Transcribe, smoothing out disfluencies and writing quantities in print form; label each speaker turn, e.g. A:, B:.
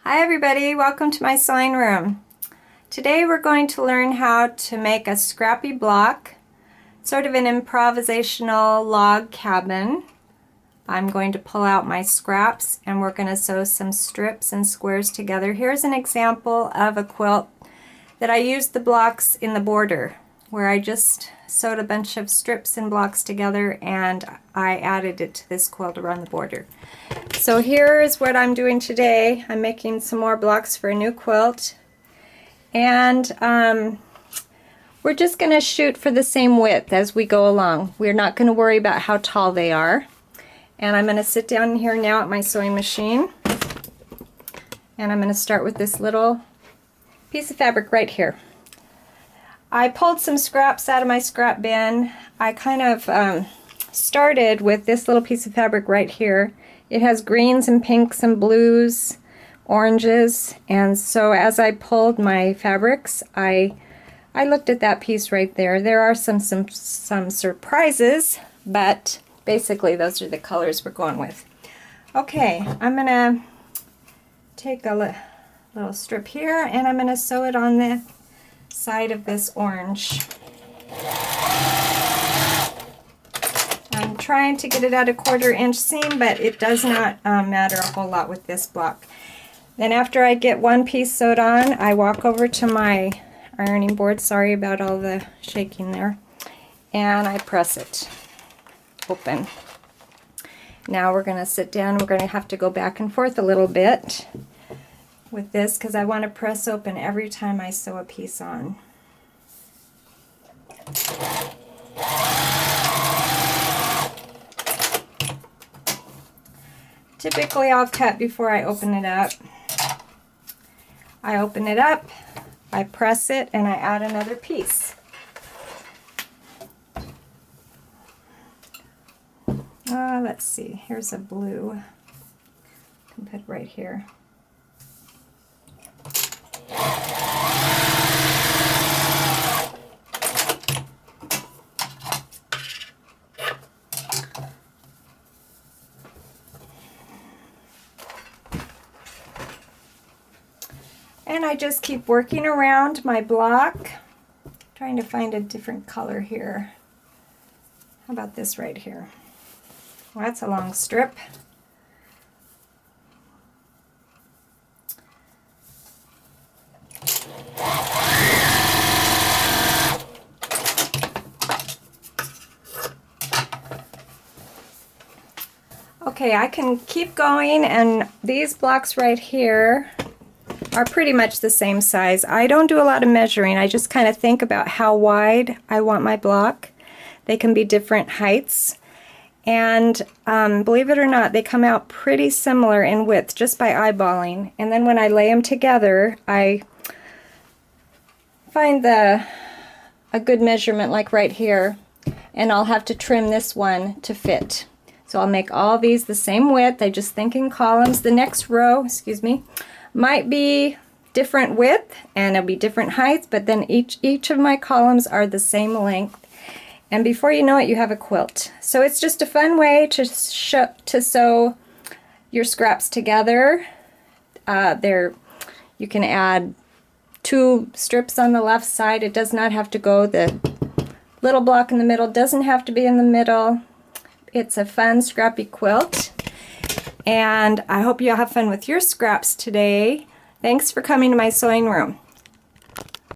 A: Hi everybody, welcome to my sewing room. Today we're going to learn how to make a scrappy block, sort of an improvisational log cabin. I'm going to pull out my scraps and we're going to sew some strips and squares together. Here's an example of a quilt that I used the blocks in the border, where I just sewed a bunch of strips and blocks together and I added it to this quilt around the border. So here's what I'm doing today. I'm making some more blocks for a new quilt, and we're just going to shoot for the same width as we go along. We're not going to worry about how tall they are. And I'm going to sit down here now at my sewing machine, and I'm going to start with this little piece of fabric right here. I pulled some scraps out of my scrap bin. I kind of started with this little piece of fabric right here. It has greens and pinks and blues, oranges, and so as I pulled my fabrics, I looked at that piece right there. There are some surprises, but basically those are the colors we're going with. Okay, I'm gonna take a little strip here and I'm gonna sew it on the side of this orange. I'm trying to get it at a 1/4 inch seam, but it does not matter a whole lot with this block. Then after I get one piece sewed on, I walk over to my ironing board, sorry about all the shaking there, and I press it open. Now we're going to sit down. We're going to have to go back and forth a little bit with this because I want to press open every time I sew a piece on. Typically I'll cut before I open it up. I open it up, I press it, and I add another piece. Let's see, here's a blue. I can put it right here. And I just keep working around my block, trying to find a different color here. How about this right here? Well, that's a long strip. Okay, I can keep going, and these blocks right here are pretty much the same size. I don't do a lot of measuring. I just kind of think about how wide I want my block. They can be different heights, and believe it or not, they come out pretty similar in width just by eyeballing. And then when I lay them together, I find a good measurement, like right here, and I'll have to trim this one to fit. So I'll make all these the same width. I just think in columns. The next row, excuse me, might be different width and it'll be different heights, but then each of my columns are the same length, and before you know it, you have a quilt. So it's just a fun way to sew your scraps together. You can add 2 strips on the left side. It does not have to go. The little block in the middle doesn't have to be in the middle. It's a fun scrappy quilt. And I hope you have fun with your scraps today. Thanks for coming to my sewing room.